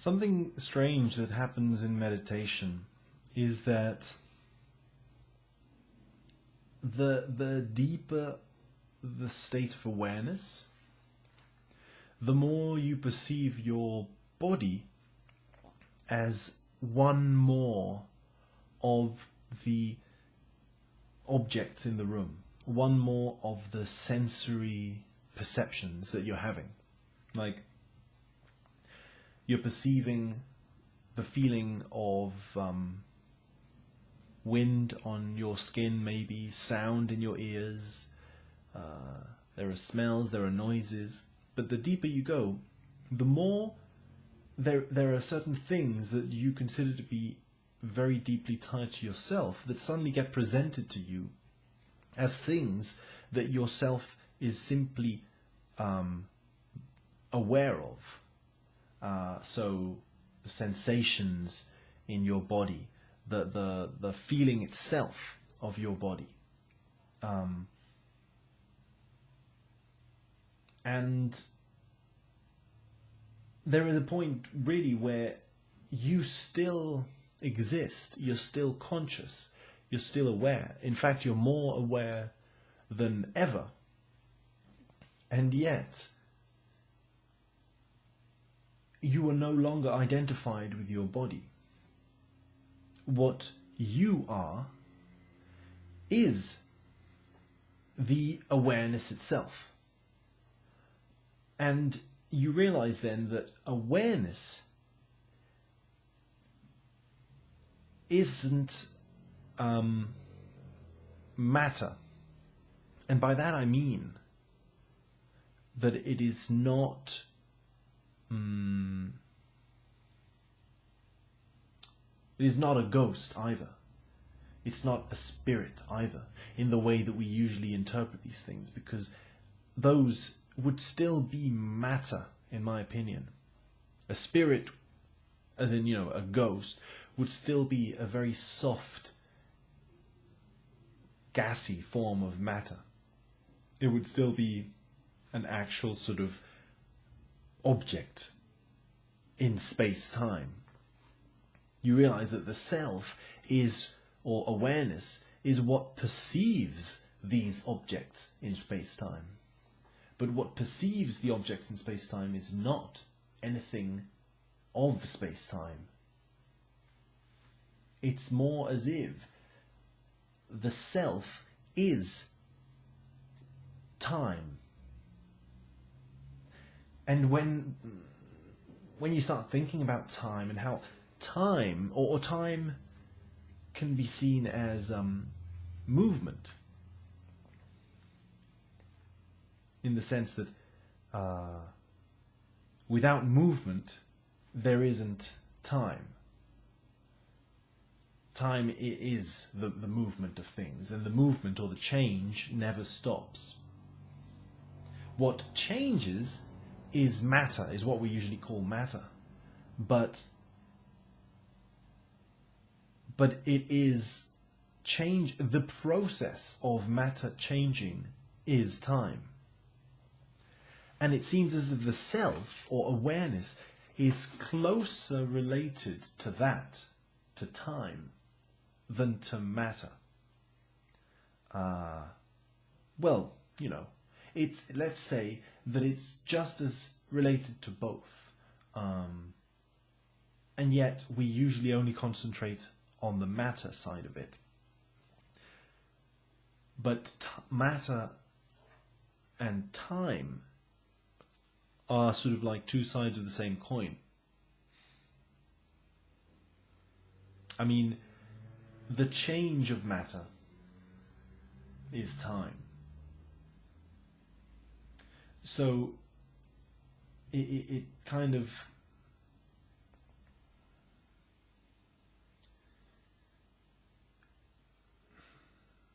Something strange that happens in meditation is that the deeper the state of awareness, the more you perceive your body as one more of the objects in the room, one more of the sensory perceptions that you're having. Like, you're perceiving the feeling of wind on your skin, maybe sound in your ears. There are smells, there are noises. But the deeper you go, the more there are certain things that you consider to be very deeply tied to yourself that suddenly get presented to you as things that yourself is simply aware of. So sensations in your body, the feeling itself of your body, and there is a point really where you still exist, you're still conscious, you're still aware. In fact, you're more aware than ever. And yet, you are no longer identified with your body. What you are is the awareness itself. And you realize then that awareness isn't matter. And by that I mean that it is not it is not a ghost either. It's not a spirit either, in the way that we usually interpret these things, because those would still be matter, in my opinion. A spirit, as in, a ghost, would still be a very soft, gassy form of matter. It would still be an actual sort of object in space-time. You realize that the self is, or awareness, is what perceives these objects in space-time. But what perceives the objects in space-time is not anything of space-time. It's more as if the self is time. And when you start thinking about time and how time, or time can be seen as movement, in the sense that without movement there isn't time. Time is the movement of things, and the movement or the change never stops. What changes is matter, is what we usually call matter. But it is change, the process of matter changing is time. And it seems as if the self, or awareness, is closer related to that, to time, than to matter. Well, it's, let's say that it's just as related to both. And yet we usually only concentrate on the matter side of it. But matter and time are sort of like two sides of the same coin. I mean, the change of matter is time. So it kind of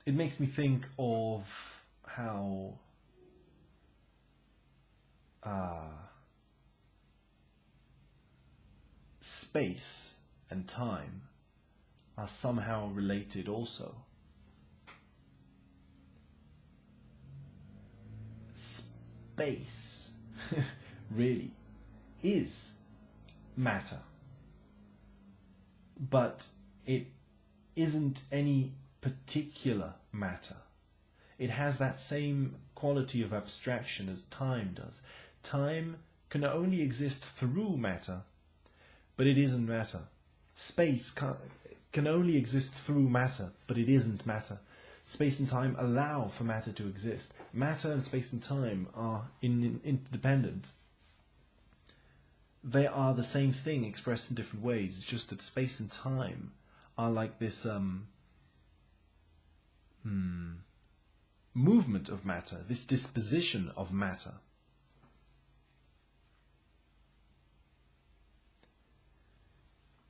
it makes me think of how space and time are somehow related also. Space really is matter, but it isn't any particular matter. It has that same quality of abstraction as time does. Time can only exist through matter, but it isn't matter. Space can only exist through matter, but it isn't matter. Space and time allow for matter to exist. Matter and space and time are interdependent. They are the same thing expressed in different ways. It's just that space and time are like this movement of matter, this disposition of matter.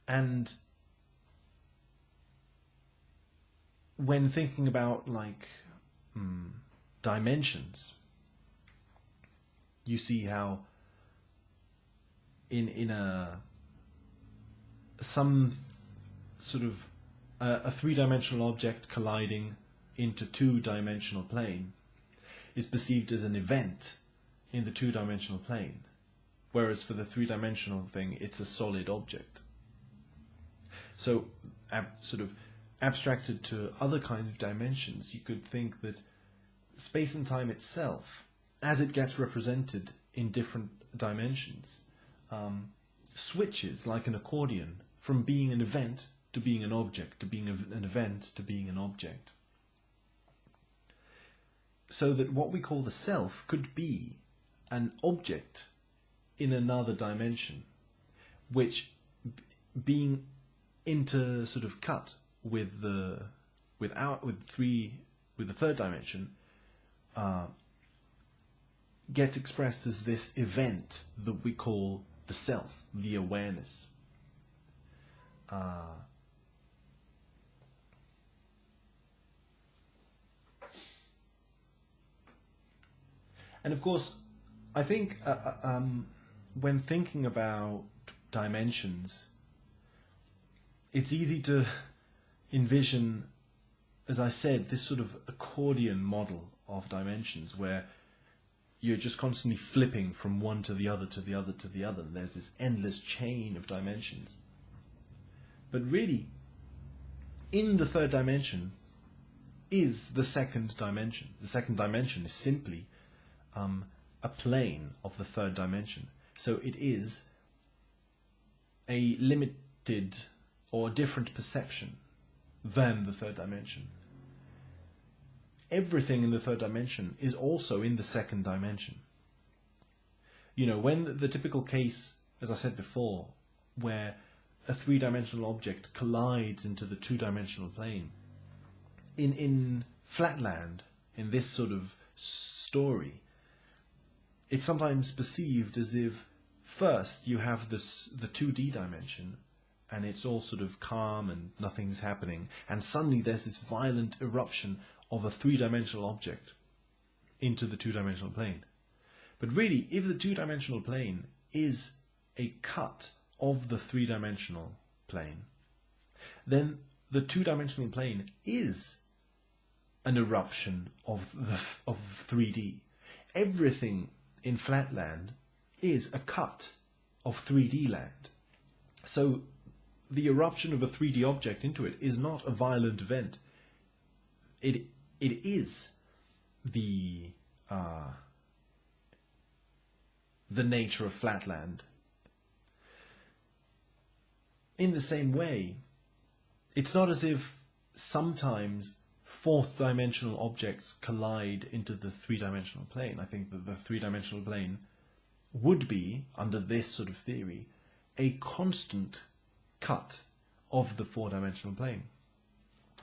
And when thinking about dimensions, you see how in some sort of a three-dimensional object colliding into two-dimensional plane is perceived as an event in the two-dimensional plane, whereas for the three-dimensional thing it's a solid object. So sort of abstracted to other kinds of dimensions, you could think that space and time itself, as it gets represented in different dimensions, switches like an accordion from being an event to being an object, to being an event to being an object. So that what we call the self could be an object in another dimension, which being sort of cut with the third dimension gets expressed as this event that we call the self, the awareness. And of course, I think when thinking about dimensions, it's easy to envision, as I said, this sort of accordion model of dimensions where you're just constantly flipping from one to the other, to the other, to the other. And there's this endless chain of dimensions. But really, in the third dimension is the second dimension. The second dimension is simply a plane of the third dimension. So it is a limited or different perception than the third dimension. Everything in the third dimension is also in the second dimension. You know, when the typical case, as I said before, where a three-dimensional object collides into the two-dimensional plane, in Flatland, in this sort of story, it's sometimes perceived as if first you have the 2D dimension, and it's all sort of calm and nothing's happening, and suddenly there's this violent eruption of a three-dimensional object into the two-dimensional plane. But really, if the two-dimensional plane is a cut of the three-dimensional plane, then the two-dimensional plane is an eruption of 3D. Everything in Flatland is a cut of 3D land. So the eruption of a 3D object into it is not a violent event. It is the nature of Flatland. In the same way, it's not as if sometimes fourth dimensional objects collide into the three-dimensional plane. I think that the three-dimensional plane would be, under this sort of theory, a constant cut of the four-dimensional plane.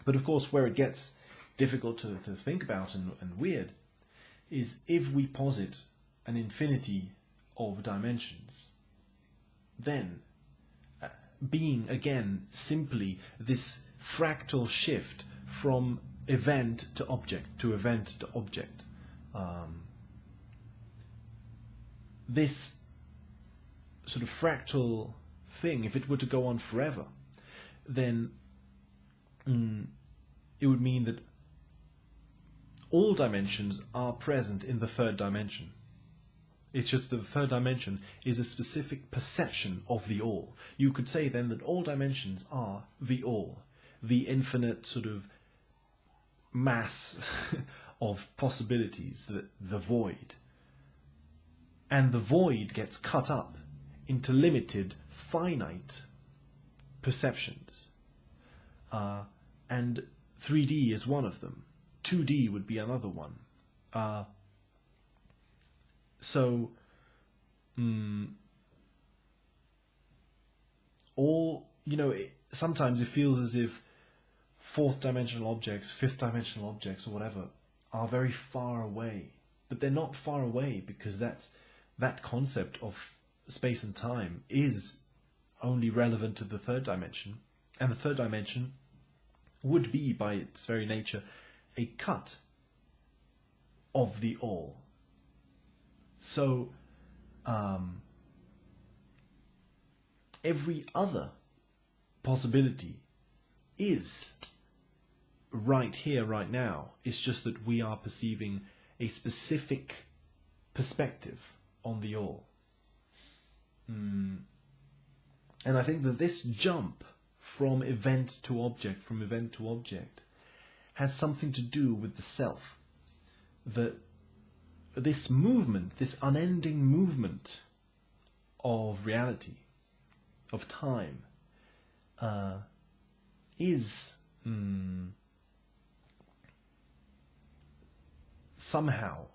But of course, where it gets difficult to think about and weird is if we posit an infinity of dimensions, then being again simply this fractal shift from event to object to event to object. This sort of fractal thing, if it were to go on forever, then it would mean that all dimensions are present in the third dimension. It's just that the third dimension is a specific perception of the all. You could say then that all dimensions are the all, the infinite sort of mass of possibilities, the void. And the void gets cut up into limited, finite perceptions. And 3D is one of them. 2D would be another one. Sometimes it feels as if fourth dimensional objects, fifth dimensional objects, or whatever, are very far away. But they're not far away, because that concept of space and time is only relevant to the third dimension. And the third dimension would be, by its very nature, a cut of the all. So, every other possibility is right here, right now. It's just that we are perceiving a specific perspective on the all. And I think that this jump from event to object, has something to do with the self. That this movement, this unending movement of reality, of time, is somehow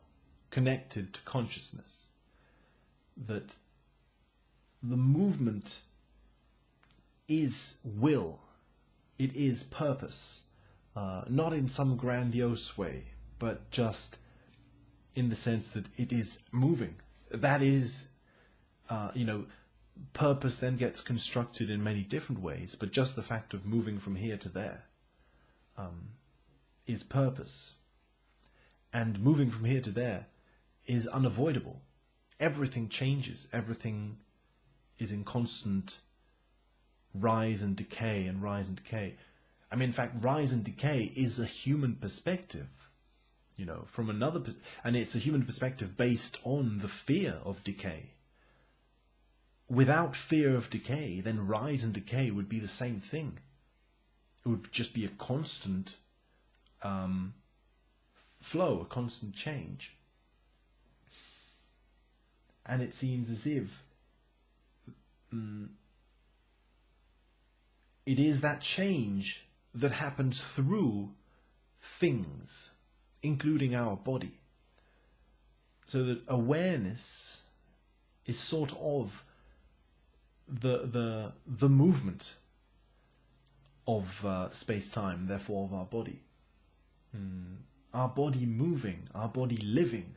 connected to consciousness. That the movement is will, it is purpose, not in some grandiose way, but just in the sense that it is moving. That is, purpose then gets constructed in many different ways, but just the fact of moving from here to there is purpose. And moving from here to there is unavoidable. Everything changes, everything is in constant rise and decay and rise and decay. I mean, in fact, rise and decay is a human perspective, from another, and it's a human perspective based on the fear of decay. Without fear of decay, then rise and decay would be the same thing. It would just be a constant flow, a constant change. And it seems as if it is that change that happens through things, including our body. So that awareness is sort of the movement of space-time, therefore of our body. Our body moving, our body living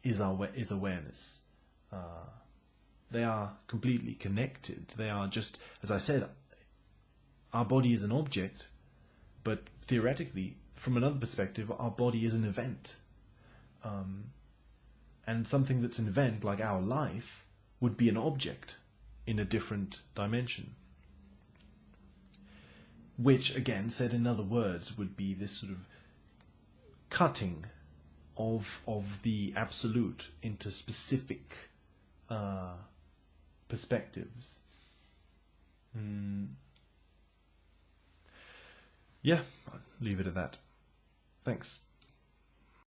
is awareness. They are completely connected. They are just, as I said, our body is an object, but theoretically, from another perspective, our body is an event. And something that's an event, like our life, would be an object in a different dimension. Which, again, said in other words, would be this sort of cutting of the absolute into specific perspectives. Yeah, I'll leave it at that. Thanks.